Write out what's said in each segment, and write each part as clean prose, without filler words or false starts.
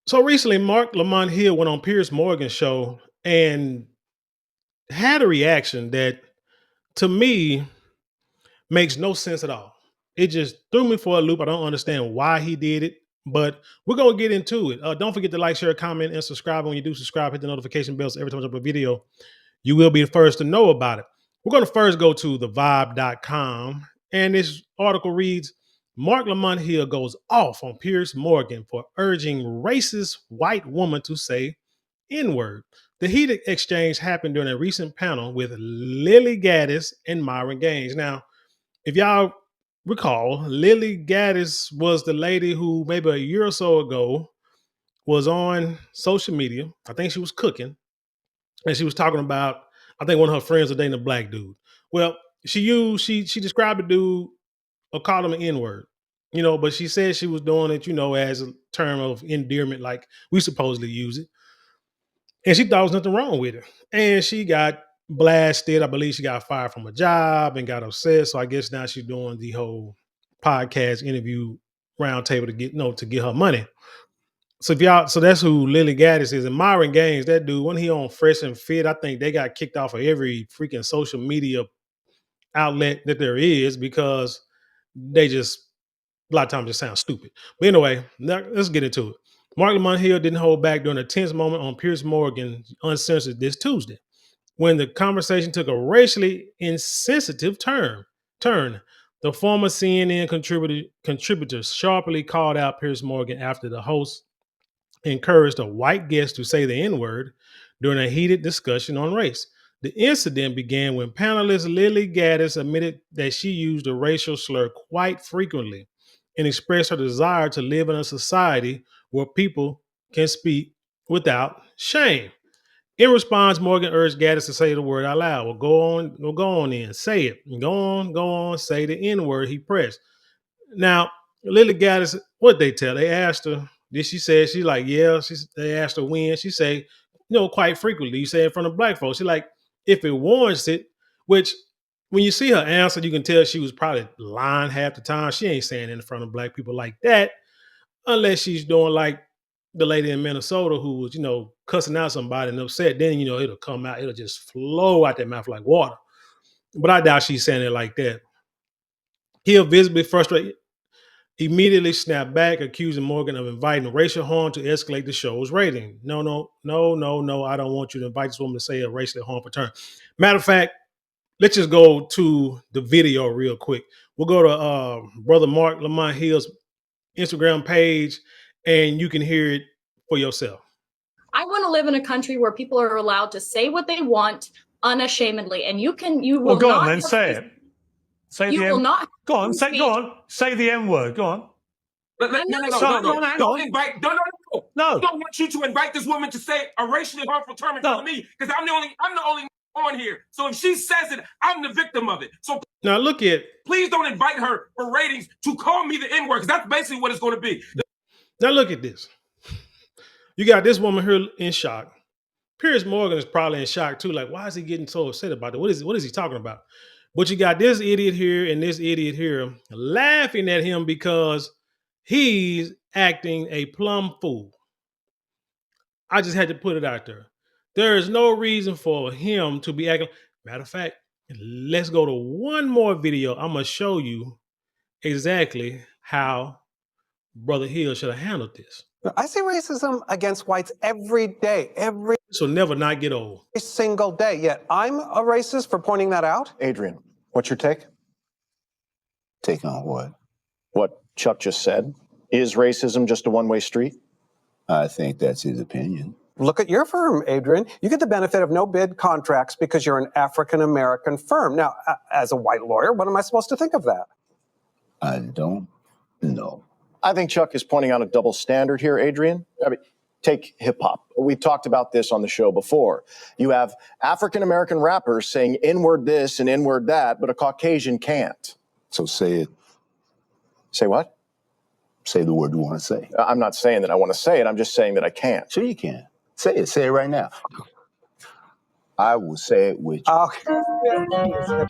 So recently, Marc Lamont Hill went on Piers Morgan's show and had a reaction that, to me, makes no sense at all. It just threw me for a loop. I don't understand why he did it, but we're gonna get into it. Don't forget to like, share, comment, and subscribe. When you do subscribe, hit the notification bell so every time I upload a video, you will be the first to know about it. We're going to first go to thevibe.com, and this article reads: Marc Lamont Hill goes off on Piers Morgan for urging racist white woman to say N-word. The heated exchange happened during a recent panel with Lily Gaddis and Myron Gaines. Now, if y'all recall, Lily Gaddis was the lady who maybe a year or so ago was on social media. I think she was cooking, and she was talking about, I think one of her friends was dating a black dude. Well, she described the dude or called him an N-word, but she said she was doing it, as a term of endearment, like we supposedly use it. And she thought there was nothing wrong with it. And she got blasted. I believe she got fired from a job and got upset. So I guess now she's doing the whole podcast interview roundtable to get her money. So that's who Lily Gaddis is. And Myron Gaines, that dude, when he on Fresh and Fit, I think they got kicked off of every freaking social media outlet that there is because they just a lot of times just sound stupid. But anyway, now let's get into it. Marc Lamont Hill didn't hold back during a tense moment on Piers Morgan Uncensored this Tuesday, when the conversation took a racially insensitive turn. The former CNN contributor sharply called out Piers Morgan after the host encouraged a white guest to say the N-word during a heated discussion on race. The incident began when panelist Lily Gaddis admitted that she used a racial slur quite frequently and expressed her desire to live in a society where people can speak without shame. In response, Morgan urged Gaddis to say the word out loud. Well, go on in, say it. Go on, say the N-word, he pressed. Now, Lily Gaddis, what they tell? They asked her, did she say, she's like, yeah. They asked her when. She say, quite frequently. You say in front of black folks. She like, if it warrants it, which when you see her answer, you can tell she was probably lying half the time. She ain't saying it in front of black people like that, unless she's doing like the lady in Minnesota who was, cussing out somebody and upset. Then, it'll come out, it'll just flow out their mouth like water. But I doubt she's saying it like that. He'll visibly frustrated, immediately snapped back, accusing Morgan of inviting racial harm to escalate the show's rating. No. I don't want you to invite this woman to say a racially harmful term. Matter of fact, let's just go to the video real quick. We'll go to Brother Marc Lamont Hill's Instagram page, and you can hear it for yourself. I want to live in a country where people are allowed to say what they want unashamedly, and you will well, go not on then, say it. Say you the will M- not Go on, say the N word. Go on. No. Don't invite. No. I don't want you to invite this woman to say a racially harmful term in front of me because I'm the only on here. So if she says it, I'm the victim of it. So now look at. Please don't invite her for ratings to call me the N-word because that's basically what it's going to be. Now look at this. You got this woman here in shock. Piers Morgan is probably in shock too. Like, why is he getting so upset about it? What is he talking about? But you got this idiot here and this idiot here laughing at him because he's acting a plumb fool. I just had to put it out there. There is no reason for him to be acting. Matter of fact, let's go to one more video. I'm going to show you exactly how Brother Hill should have handled this. I see racism against whites every day, This will never not get old. single day. Yet I'm a racist for pointing that out. Adrian, what's your take? Take on what? What Chuck just said. Is racism just a one-way street? I think that's his opinion. Look at your firm, Adrian. You get the benefit of no bid contracts because you're an African-American firm. Now, as a white lawyer, what am I supposed to think of that? I don't know. I think Chuck is pointing out a double standard here, Adrian. I mean, take hip hop. We talked about this on the show before. You have African-American rappers saying N-word this and N-word that, but a Caucasian can't. So say it. Say what? Say the word you want to say. I'm not saying that I want to say it. I'm just saying that I can't. Sure you can. Say it. Say it right now. I will say it with you.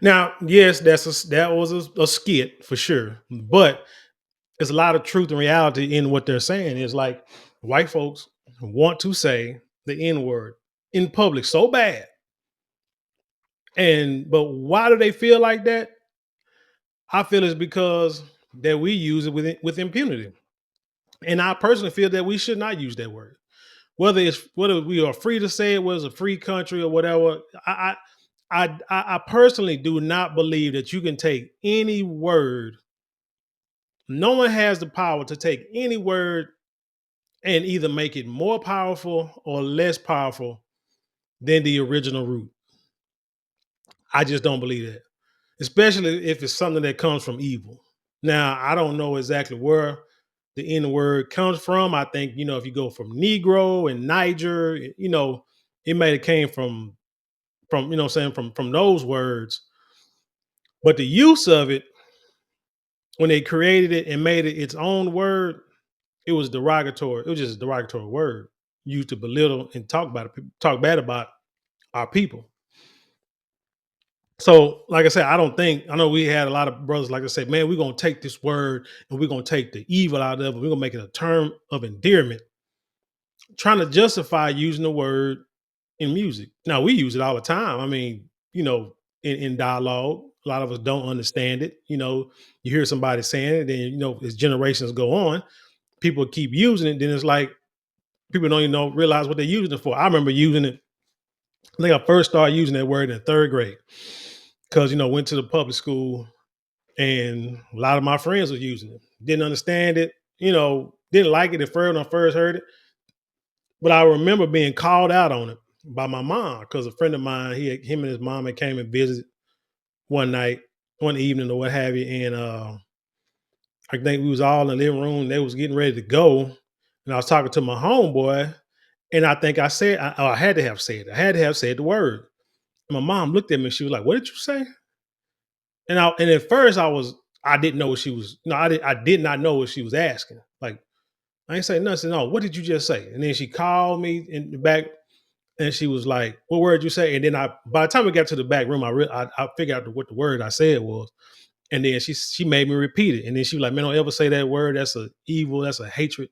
Now, yes, that was a skit for sure. But there's a lot of truth and reality in what they're saying. It's like white folks want to say the N-word in public so bad. But why do they feel like that? I feel it's because that we use it with impunity. And I personally feel that we should not use that word. Whether we are free to say it, whether it's a free country or whatever. I personally do not believe that you can take any word. No one has the power to take any word and either make it more powerful or less powerful than the original root. I just don't believe that, especially if it's something that comes from evil. Now, I don't know exactly where the N word comes from. I think, if you go from Negro and Niger, it may have came from from those words. But the use of it, when they created it and made it its own word, it was derogatory. It was just a derogatory word used to belittle and talk bad about our people. So, like I said, I know we had a lot of brothers like I said, man, we're going to take this word and we're going to take the evil out of it. We're going to make it a term of endearment, trying to justify using the word in music. Now, we use it all the time. I mean, in dialogue, a lot of us don't understand it. You hear somebody saying it, then, as generations go on, people keep using it. Then it's like people don't even realize what they're using it for. I remember using it. I think I first started using that word in 3rd grade because, went to the public school and a lot of my friends were using it. Didn't understand it, didn't like it at first when I first heard it. But I remember being called out on it by my mom because a friend of mine, him and his mom had came and visited one evening or what have you. And I think we was all in the living room. They was getting ready to go. And I was talking to my homeboy. And I think I had to have said it. I had to have said the word. And my mom looked at me and she was like, "What did you say?" And at first I didn't know what she was, I did not know what she was asking. Like, I ain't saying nothing. No, what did you just say? And then she called me in the back and she was like, "What word did you say?" And then by the time we got to the back room, I figured out what the word I said was. And then she made me repeat it. And then she was like, "Man, don't ever say that word. That's a evil. That's a hatred.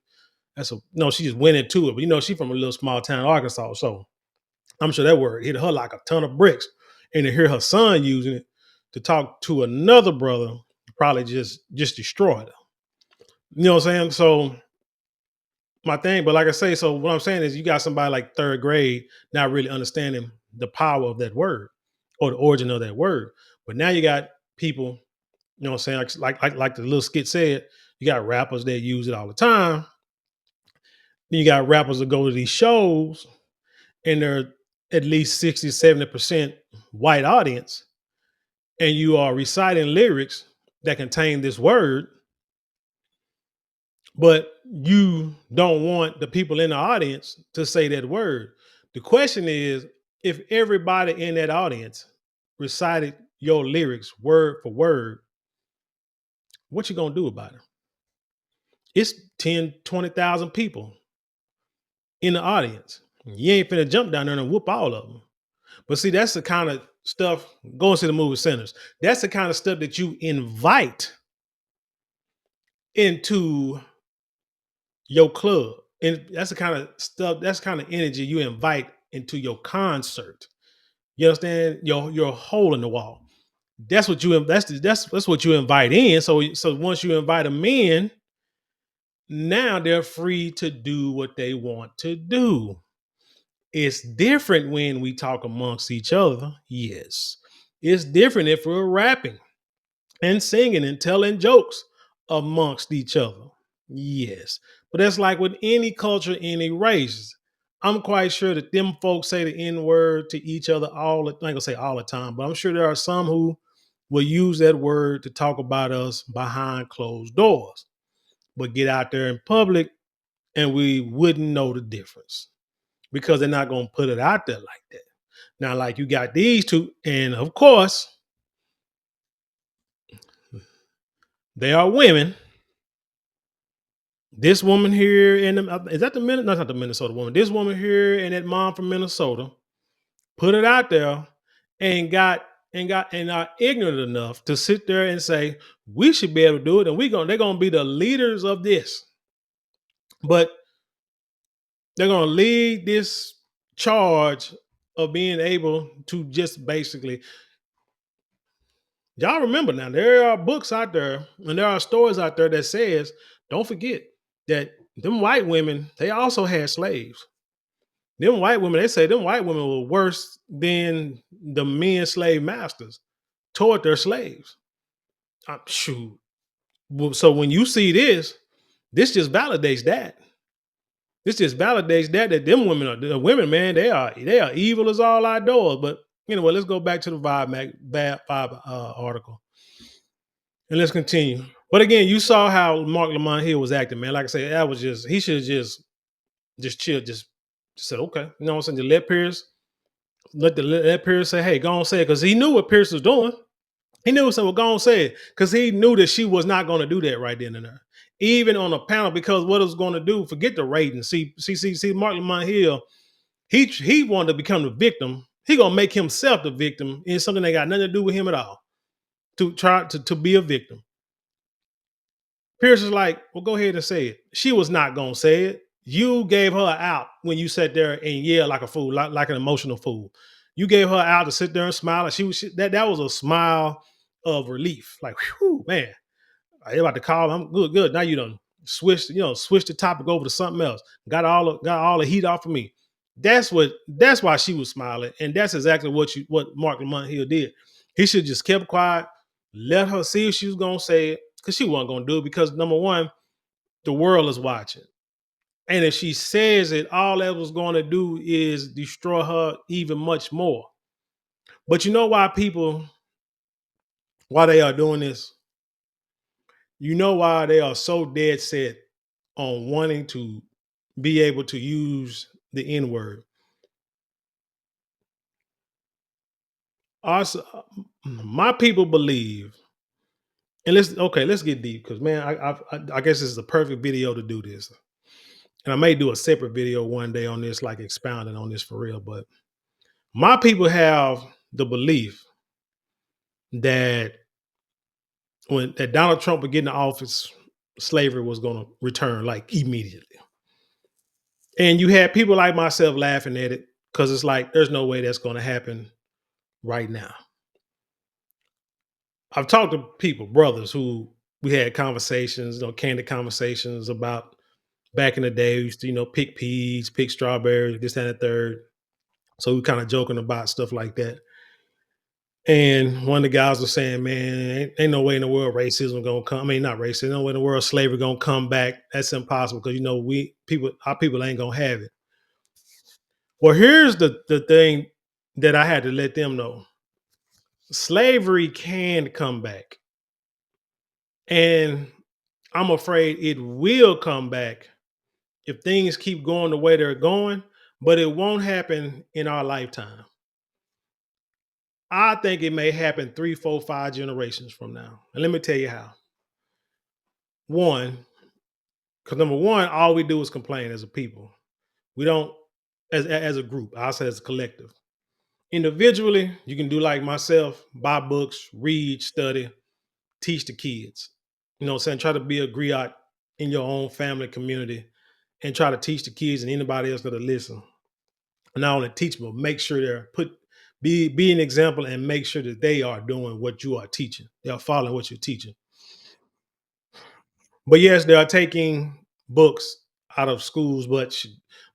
No." She just went into it. But she from a little small town, Arkansas. So I'm sure that word hit her like a ton of bricks. And to hear her son using it to talk to another brother probably just destroyed her. You know what I'm saying? So my thing, but like I say, so what I'm saying is you got somebody like 3rd grade not really understanding the power of that word or the origin of that word. But now you got people, you know what I'm saying, like the little skit said, you got rappers that use it all the time. Then you got rappers that go to these shows and they're at least 60, 70% white audience, and you are reciting lyrics that contain this word, but you don't want the people in the audience to say that word. The question is, if everybody in that audience recited your lyrics word for word, what you gonna do about it? It's 10, 20,000 people in the audience. You ain't finna jump down there and whoop all of them. But see, that's the kind of stuff, go and see the movie Sinners. That's the kind of stuff that you invite into your club. And that's the kind of stuff, that's the kind of energy you invite into your concert. You understand? Your hole in the wall. That's what that's what you invite in. So once you invite them in, now they're free to do what they want to do. It's different when we talk amongst each other. Yes. It's different if we're rapping and singing and telling jokes amongst each other. Yes. But that's like with any culture, any race. I'm quite sure that them folks say the N-word to each other I ain't gonna say all the time, but I'm sure there are some who will use that word to talk about us behind closed doors, but get out there in public and we wouldn't know the difference because they're not gonna put it out there like that. Now, like you got these two, and of course, they are women. This woman here is that no, it's not the Minnesota woman. This woman here and that mom from Minnesota put it out there and and are ignorant enough to sit there and say we should be able to do it, and they're gonna be the leaders of this. But they're gonna lead this charge of being able to just basically. Y'all remember now, there are books out there and there are stories out there that says, don't forget that them white women, they also had slaves. Them white women, they say them white women were worse than the men slave masters toward their slaves. Shoot. So when you see this just validates that. This just validates that them women are the women, man, they are evil as all outdoors. But anyway, let's go back to the Vibe article. And let's continue. But again, you saw how Marc Lamont here was acting, man. Like I said, that was he should have just chill, just said, okay. You know what I'm saying? Just let Piers say, hey, go on say it. Because he knew what Piers was doing. He knew, so go on say it. Because he knew that she was not going to do that right then and there. Even on a panel, because what it was going to do, forget the rating. See, Marc Lamont Hill, he wanted to become the victim. He gonna make himself the victim in something that got nothing to do with him at all. To try to be a victim. Piers is like, well, go ahead and say it. She was not going to say it. You gave her out when you sat there and yelled like a fool, like an emotional fool. You gave her out to sit there and smile. And that was a smile of relief. Like, whew, man, they about to call. I'm good. Now you done switch the topic over to something else. Got all the heat off of me. That's why she was smiling. And that's exactly what Marc Lamont Hill did. He should just kept quiet, let her see if she was going to say it. Because she wasn't going to do it because, number one, the world is watching. And if she says it, all that was going to do is destroy her even much more. But you know why they are doing this? You know why they are so dead set on wanting to be able to use the N-word. Also, my people believe, and let's get deep because, man, I guess this is the perfect video to do this. And I may do a separate video one day on this, like expounding on this for real. But my people have the belief that that Donald Trump would get into office, slavery was going to return like immediately. And you had people like myself laughing at it because it's like, there's no way that's going to happen right now. I've talked to people, brothers, who we had conversations, candid conversations about back in the day. We used to, pick peas, pick strawberries, this, that, and the third. So we kind of joking about stuff like that. And one of the guys was saying, man, ain't no way in the world racism gonna come. I mean, not racism, no way in the world slavery gonna come back. That's impossible because our people ain't gonna have it. Well, here's the thing that I had to let them know. Slavery can come back. And I'm afraid it will come back if things keep going the way they're going, but it won't happen in our lifetime. I think it may happen 3, 4, 5 generations from now. And let me tell you how. One, because number one, all we do is complain as a people. We don't, as a group, I'll say as a collective. Individually, you can do like myself, buy books, read, study, teach the kids. You know what I'm saying? Try to be a griot in your own family community and try to teach the kids and anybody else that'll listen. And not only teach them, but make sure be an example and make sure that they are doing what you are teaching. They are following what you're teaching. But yes, they are taking books out of schools, but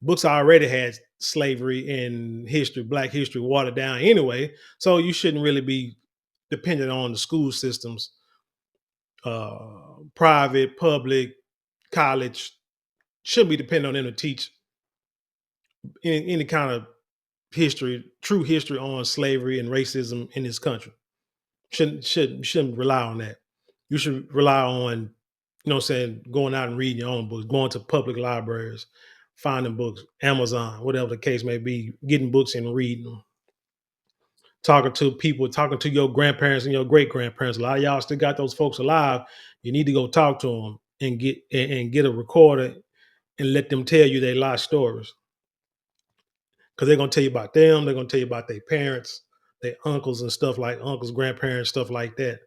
books already had slavery and history, Black history watered down anyway. So you shouldn't really be dependent on the school systems, private, public, college, shouldn't be dependent on them to teach any kind of history, true history on slavery and racism in this country. Shouldn't rely on that. You should rely on, going out and reading your own books, going to public libraries, finding books, Amazon, whatever the case may be, getting books and reading them. Talking to people, talking to your grandparents and your great grandparents. A lot of y'all still got those folks alive. You need to go talk to them and get a recorder and let them tell you their life stories. Because they're going to tell you about them. They're going to tell you about their parents, their uncles and stuff, like uncles, grandparents, stuff like that.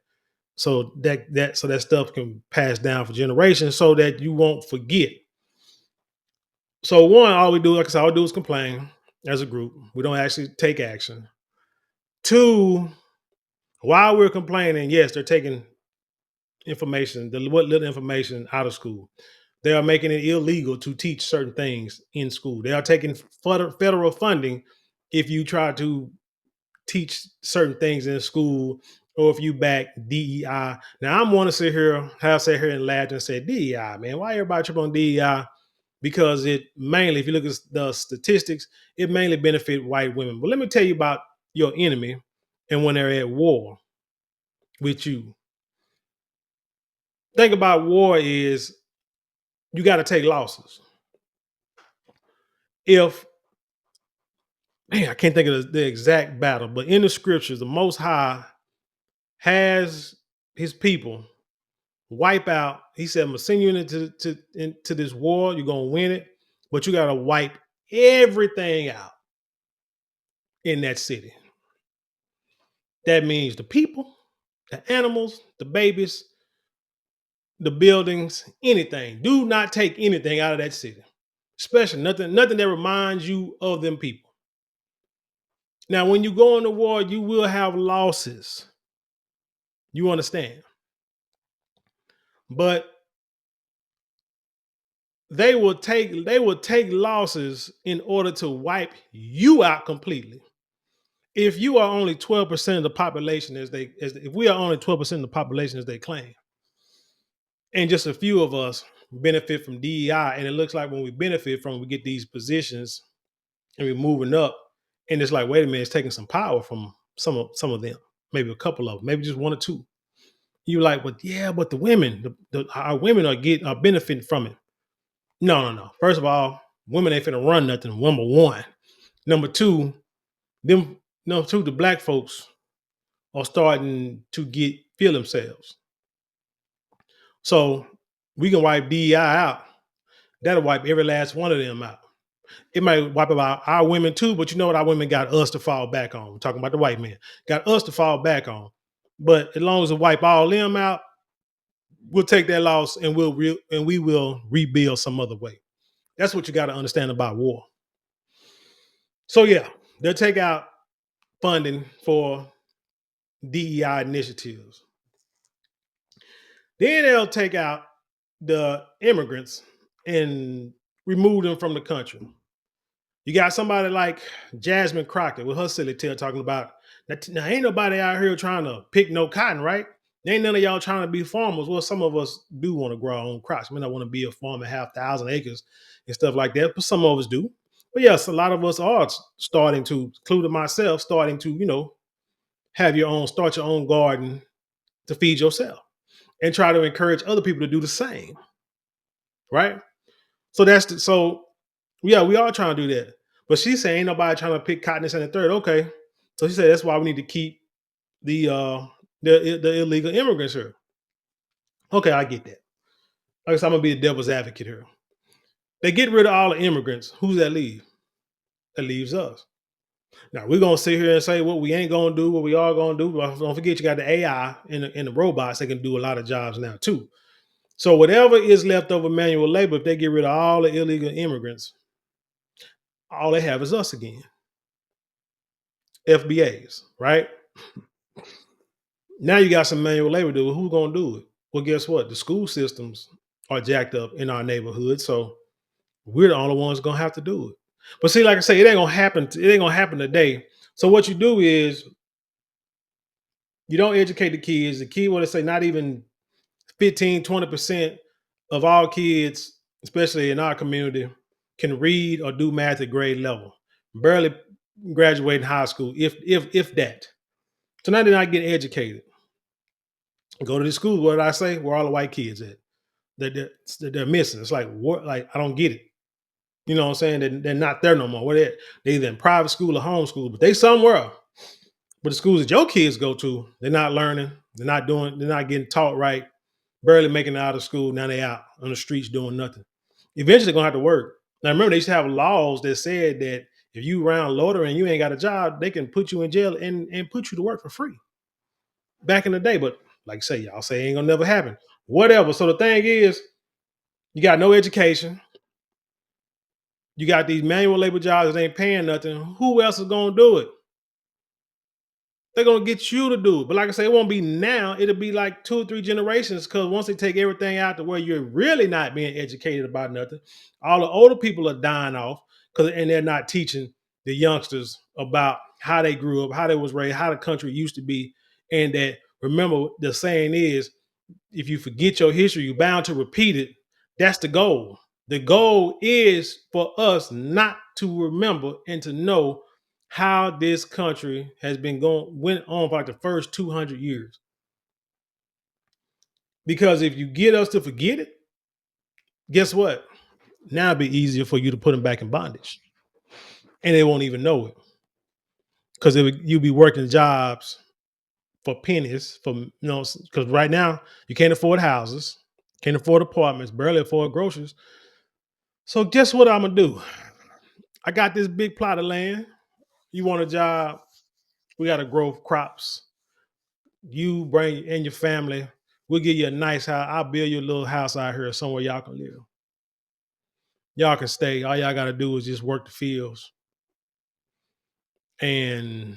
So that stuff can pass down for generations so that you won't forget. So one, all we do, like I said, all we do is complain as a group. We don't actually take action. Two, while we're complaining, yes, they're taking information, what little information out of school. They are making it illegal to teach certain things in school. They are taking federal funding if you try to teach certain things in school, or if you back DEI. Now I'm want to sit here and laugh and say, DEI, man, why everybody trip on DEI? Because it mainly, if you look at the statistics, it mainly benefit white women. But let me tell you about your enemy and when they're at war with you. Thing about war is you got to take losses. I can't think of the exact battle, but in the scriptures, the Most High has his people wipe out. He said, I'm going to send you into this war. You're going to win it, but you got to wipe everything out in that city. That means the people, the animals, the babies, the buildings, anything. Do not take anything out of that city, especially nothing that reminds you of them people. Now, when you go into war, you will have losses. You understand? But they will take losses in order to wipe you out completely. If you are only 12% of the population, if we are only 12% of the population as they claim, and just a few of us benefit from DEI, and it looks like when we benefit from it, we get these positions and we're moving up, and it's like, wait a minute, it's taking some power from some of them, maybe a couple of them, maybe just one or two. You're like, but the women, our women are benefiting from it. No. First of all, women ain't finna run nothing. Number one. Number two, the black folks are starting to feel themselves. So we can wipe DEI out. That'll wipe every last one of them out. It might wipe out our women too, but you know what? Our women got us to fall back on. We're talking about the white men. Got us to fall back on. But as long as it wipe all them out, we'll take that loss and we will rebuild some other way. That's what you got to understand about war. So yeah, they'll take out funding for DEI initiatives. Then they'll take out the immigrants and remove them from the country. You got somebody like Jasmine Crockett with her silly tail talking about, now ain't nobody out here trying to pick no cotton, right? Ain't none of y'all trying to be farmers. Well, some of us do want to grow our own crops. We don't want to be a farmer, have 1,000 acres and stuff like that, but some of us do. But yes, a lot of us are starting to, including myself, starting to, start your own garden to feed yourself and try to encourage other people to do the same. Right? So we are trying to do that. But she's saying ain't nobody trying to pick cotton and the third. Okay. So she said that's why we need to keep the illegal immigrants here. Okay, I get that. I guess I'm gonna be the devil's advocate here. They get rid of all the immigrants. Who's that leave? That leaves us. Now we're gonna sit here and say what we ain't gonna do, what we are gonna do. But don't forget, you got the AI and the robots that can do a lot of jobs now too. So whatever is left over manual labor, if they get rid of all the illegal immigrants, all they have is us again. FBAs, right? Now you got some manual labor to do. Who's gonna do it? Well, guess what? The school systems are jacked up in our neighborhood, so we're the only ones gonna have to do it. But see, like I say, it ain't gonna happen. It ain't gonna happen today. So what you do is you don't educate the kids. The kid, what I say, not even 15, 20% of all kids, especially in our community, can read or do math at grade level. Barely graduating high school, if that. So now they're not getting educated. Go to the school. What did I say? Where all the white kids at? They're missing. It's like, what? Like, I don't get it. You know what I'm saying? They're not there no more. They're either in private school or homeschool, but they somewhere. But the schools that your kids go to, they're not learning. They're not getting taught right. Barely making it out of school. Now they out on the streets doing nothing. Eventually they're gonna have to work. Now remember, they used to have laws that said that If you around loitering and you ain't got a job, they can put you in jail and put you to work for free. Back in the day, but like I say, y'all say it ain't gonna never happen. Whatever. So the thing is, you got no education. You got these manual labor jobs that ain't paying nothing. Who else is gonna do it? They're gonna get you to do it. But like I say, it won't be now. It'll be like 2 or 3 generations, because once they take everything out to where you're really not being educated about nothing, all the older people are dying off and they're not teaching the youngsters about how they grew up, how they was raised, how the country used to be. And that, remember, the saying is, if you forget your history, you're bound to repeat it. That's the goal. The goal is for us not to remember and to know how this country has been went on for like the first 200 years. Because if you get us to forget it, guess what? Now it'll be easier for you to put them back in bondage. And they won't even know it. Because you'll be working jobs for pennies, because right now you can't afford houses, can't afford apartments, barely afford groceries. So guess what I'm gonna do? I got this big plot of land. You want a job? We got to grow crops. You bring in your family. We'll give you a nice house. I'll build you a little house out here somewhere y'all can live. Y'all can stay. All y'all got to do is just work the fields. And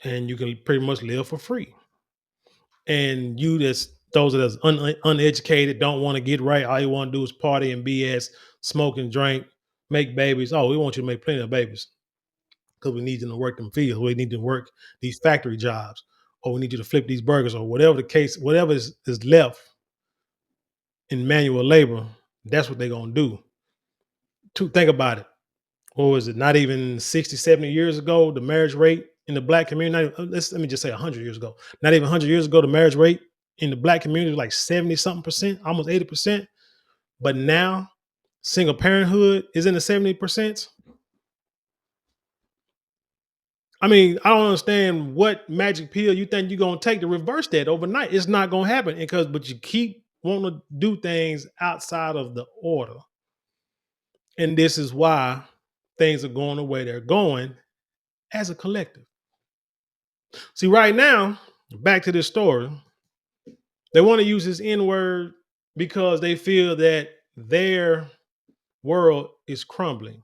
you can pretty much live for free. And those that are uneducated, don't want to get right, all you want to do is party and BS, smoke and drink, make babies. Oh, we want you to make plenty of babies, because we need them to work them fields. We need to work these factory jobs, or we need you to flip these burgers, or whatever the case, whatever is left in manual labor, that's what they're going to do. Think about it. What was it? Not even 60, 70 years ago, the marriage rate in the black community, let me just say 100 years ago, not even 100 years ago, the marriage rate in the black community was like 70 something percent, almost 80%. But now single parenthood is in the 70%. I mean, I don't understand what magic pill you think you're going to take to reverse that overnight. It's not going to happen, but you keep wanting to do things outside of the order. And this is why things are going the way they're going as a collective. See, right now, back to this story, they want to use this N-word because they feel that their world is crumbling.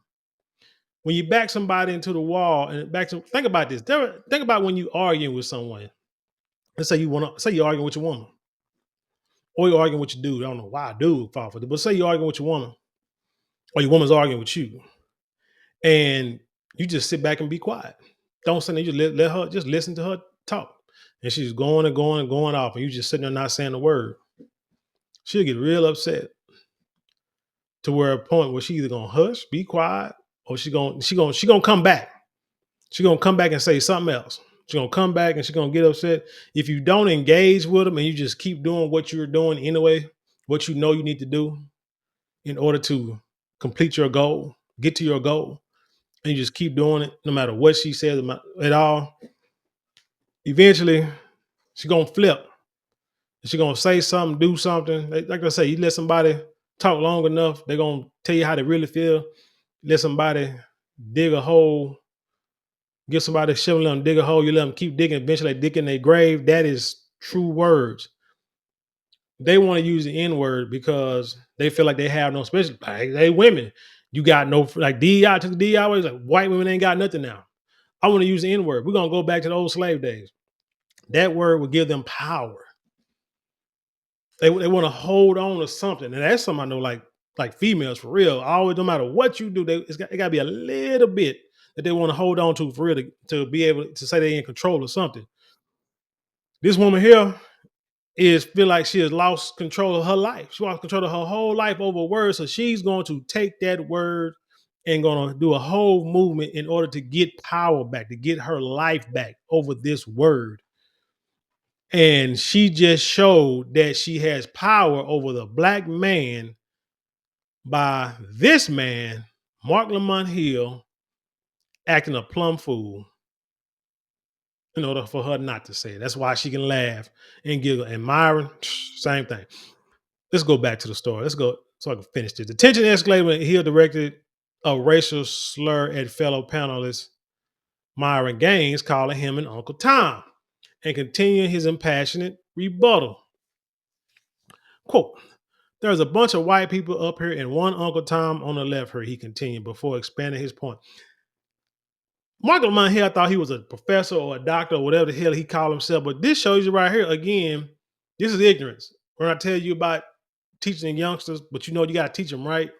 When you back somebody into the wall think about this. Think about when you arguing with someone. Let's say you're arguing with your woman, or you're arguing with your dude. I don't know why a dude would fall for it, but say you're arguing with your woman, or your woman's arguing with you, and you just sit back and be quiet. Don't say anything. You just let her, just listen to her talk, and she's going and going and going off, and you just sitting there not saying a word. She'll get real upset to where a point where she either gonna hush, be quiet, or she gonna come back. She's gonna come back and say something else. She's gonna come back and she's gonna get upset. If you don't engage with them and you just keep doing what you're doing anyway, what you know you need to do in order to complete your goal, get to your goal, and you just keep doing it no matter what she says at all, eventually she's gonna flip. She's gonna say something, do something. Like I say, you let somebody talk long enough, they're gonna tell you how they really feel. Let somebody dig a hole. Give somebody a shovel, let them dig a hole, you let them keep digging, eventually they dig in their grave. That is true words. They want to use the N-word because they feel like they have no special. They women. You got no, like DEI took the DEI away. Like white women ain't got nothing now. I want to use the N-word. We're going to go back to the old slave days. That word will give them power. They want to hold on to something. And that's something I know, like females for real. Always, no matter what you do, it got to be a little bit that they want to hold on to for real to be able to say they're in control of something. This woman here feel like she has lost control of her life. She lost control of her whole life over words. So she's going to take that word and going to do a whole movement in order to get power back, to get her life back over this word. And she just showed that she has power over the black man by this man, Marc Lamont Hill, acting a plumb fool in order for her not to say it. That's why she can laugh and giggle. And Myron, same thing. Let's go back to the story. Let's go so I can finish this. The tension escalated when Hill directed a racial slur at fellow panelist Myron Gaines, calling him an Uncle Tom, and continuing his impassioned rebuttal. Quote, "There's a bunch of white people up here and one Uncle Tom on the left here," he continued before expanding his point. Marc Lamont here, I thought he was a professor or a doctor or whatever the hell he called himself, but this shows you right here, again, this is ignorance. When I tell you about teaching youngsters, but you got to teach them right.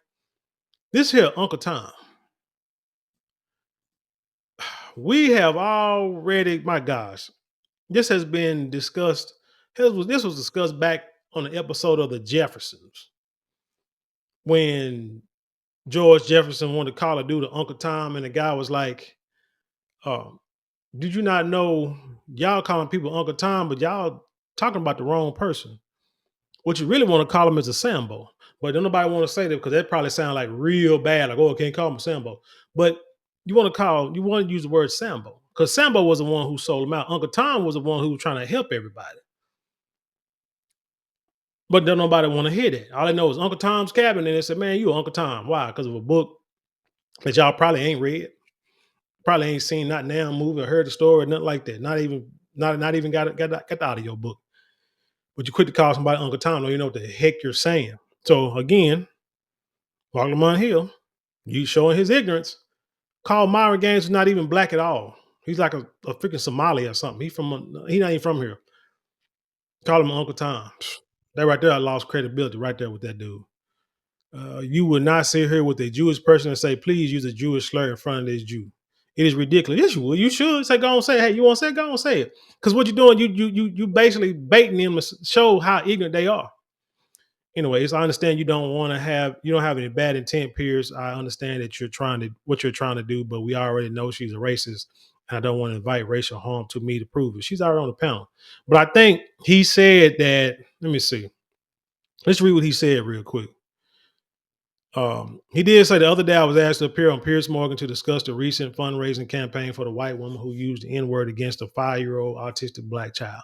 This here, Uncle Tom. We have already, my gosh, this has been discussed. This was discussed back on the episode of the Jeffersons when George Jefferson wanted to call a dude Uncle Tom, and the guy was like, did you not know y'all calling people Uncle Tom, but y'all talking about the wrong person? What you really want to call him is a Sambo. But don't nobody want to say that because that probably sound like real bad. Like, oh, I can't call him Sambo. But you want to use the word Sambo because Sambo was the one who sold him out. Uncle Tom was the one who was trying to help everybody. But don't nobody want to hear that. All they know is Uncle Tom's Cabin. And they said, man, you Uncle Tom. Why? Because of a book that y'all probably ain't read. Probably ain't seen not now movie or heard the story or nothing like that. Not even got the audio book. But you quit to call somebody Uncle Tom, don't you know what the heck you're saying. So again, Marc Lamont Hill, you showing his ignorance. Call Myron Gaines is not even black at all. He's like a freaking Somali or something. He's not even from here. Call him Uncle Tom. That right there, I lost credibility right there with that dude. You would not sit here with a Jewish person and say, please use a Jewish slur in front of this Jew. It is ridiculous. Yes, you will. You should say, go on, say, hey, you want to say it? Go on, say it. Because what you're doing, you basically baiting them to show how ignorant they are. Anyways, I understand you don't have any bad intent, Piers. I understand that what you're trying to do, but we already know she's a racist. And I don't want to invite racial harm to me to prove it. She's already on the panel. But I think he said that, let me see. Let's read what he said real quick. He did say the other day I was asked to appear on Piers Morgan to discuss the recent fundraising campaign for the white woman who used the N-word against a 5-year-old autistic black child.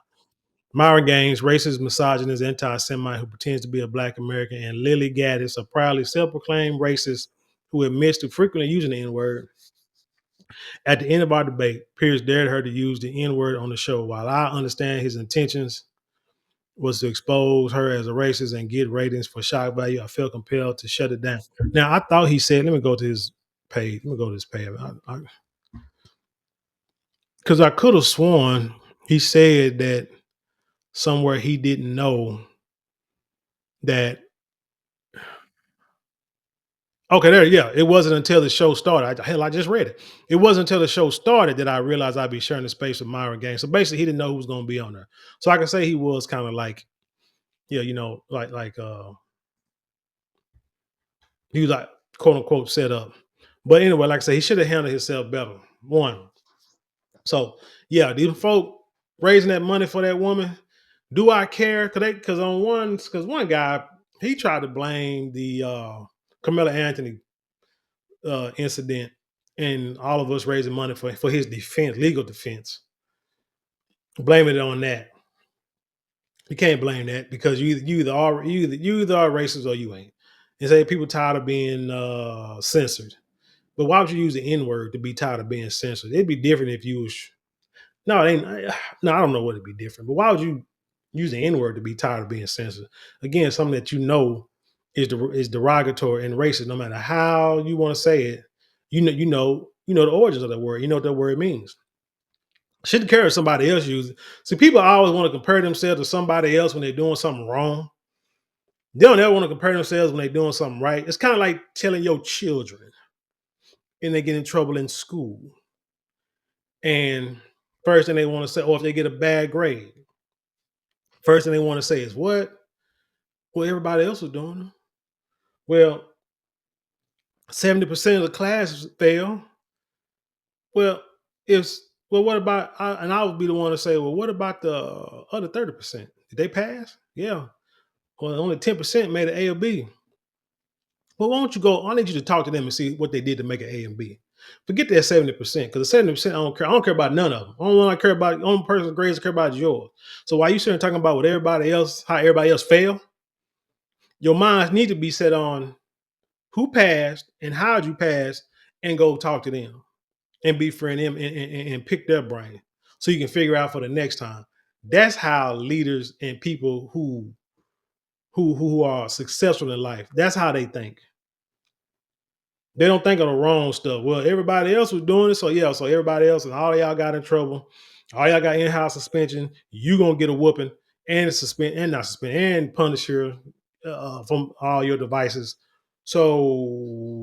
Myron Gaines, racist, misogynist, anti-Semite who pretends to be a black American, and Lily Gaddis, a proudly self-proclaimed racist who admits to frequently using the N-word. At the end of our debate, Piers dared her to use the N-word on the show. While I understand his intentions was to expose her as a racist and get ratings for shock value, I felt compelled to shut it down. Now, I thought he said, let me go to his page. Because I could have sworn he said that somewhere he didn't know that. Okay, there, yeah. It wasn't until the show started. I just read it. It wasn't until the show started that I realized I'd be sharing the space with Myron Gaines. So basically, he didn't know who was going to be on there. So I can say he was kind of like, yeah, he was like, quote unquote, set up. But anyway, like I say, he should have handled himself better. One. So yeah, these folk raising that money for that woman. Do I care? Because one guy, he tried to blame the Carmelo Anthony incident and all of us raising money for his defense, legal defense. Blaming it on that. You can't blame that because you either are racist or you ain't. And say people tired of being censored. But why would you use the N-word to be tired of being censored? It'd be different if you was. No, it ain't. No, I don't know what it'd be different. But why would you use the N-word to be tired of being censored? Again, something that you know is derogatory and racist. No matter how you want to say it, you know the origins of that word. You know what that word means. Shouldn't care if somebody else uses it. See, people always want to compare themselves to somebody else when they're doing something wrong. They don't ever want to compare themselves when they're doing something right. It's kind of like telling your children and they get in trouble in school. And first thing they want to say, or if they get a bad grade, first thing they want to say is what? Well, everybody else was doing it. Well, 70% of the class fail. Well, what about, and I would be the one to say, well, what about the other 30%? Did they pass? Yeah. Well, only 10% made an A or B. Well, why don't you go? I need you to talk to them and see what they did to make an A and B. Forget that 70%, because the 70% I don't care. I don't care about none of them. The only one I care about, the only person's grades I care about is yours. So while you sitting talking about what everybody else, how everybody else failed, your minds need to be set on who passed and how'd you pass, and go talk to them and befriend them and pick their brain so you can figure out for the next time. That's how leaders and people who are successful in life, that's how they think. They don't think of the wrong stuff. Well, everybody else was doing it, so yeah, so everybody else and all y'all got in trouble. All y'all got in-house suspension. You gonna get a whooping and not suspend and punish you from all your devices. So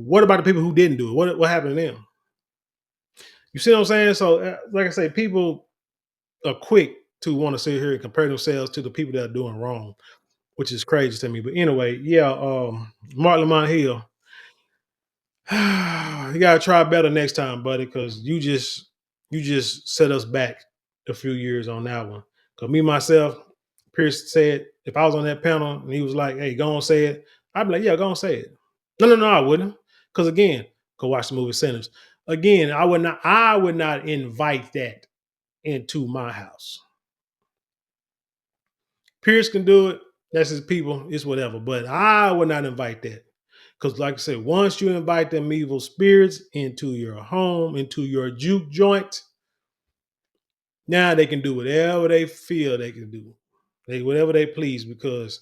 what about the people who didn't do it? What happened to them? You see what I'm saying? So like I say, people are quick to want to sit here and compare themselves to the people that are doing wrong, which is crazy to me. But anyway, yeah, Marc Lamont Hill. You gotta try better next time, buddy, because you just set us back a few years on that one. Because me myself, Piers said if I was on that panel and he was like, "Hey, go on say it," I'd be like, "Yeah, go on say it." No, I wouldn't. Because again, go watch the movie Sinners. Again, I would not invite that into my house. Piers can do it. That's his people. It's whatever. But I would not invite that. Because like I said, once you invite them evil spirits into your home, into your juke joint, now they can do whatever they feel they can do. Whatever they please because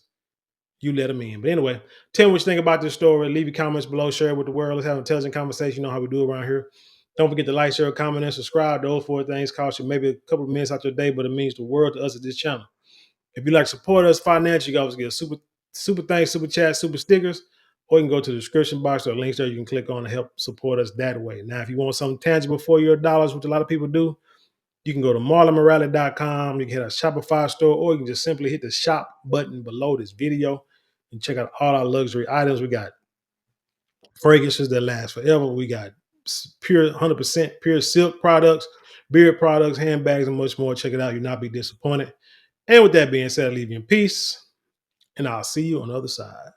you let them in. But anyway, tell me what you think about this story. Leave your comments below. Share it with the world. Let's have an intelligent conversation. You know how we do around here. Don't forget to like, share, comment, and subscribe. Those 4 things cost you maybe a couple of minutes out your day, but it means the world to us at this channel. If you like to support us financially, you can always get a super thanks, super chat, super stickers, or you can go to the description box or links there you can click on to help support us that way. Now, if you want something tangible for your dollars, which a lot of people do, you can go to marlonmorales.com. You can hit our Shopify store, or you can just simply hit the shop button below this video and check out all our luxury items. We got fragrances that last forever. We got pure 100% pure silk products, beard products, handbags, and much more. Check it out. You'll not be disappointed. And with that being said, I leave you in peace, and I'll see you on the other side.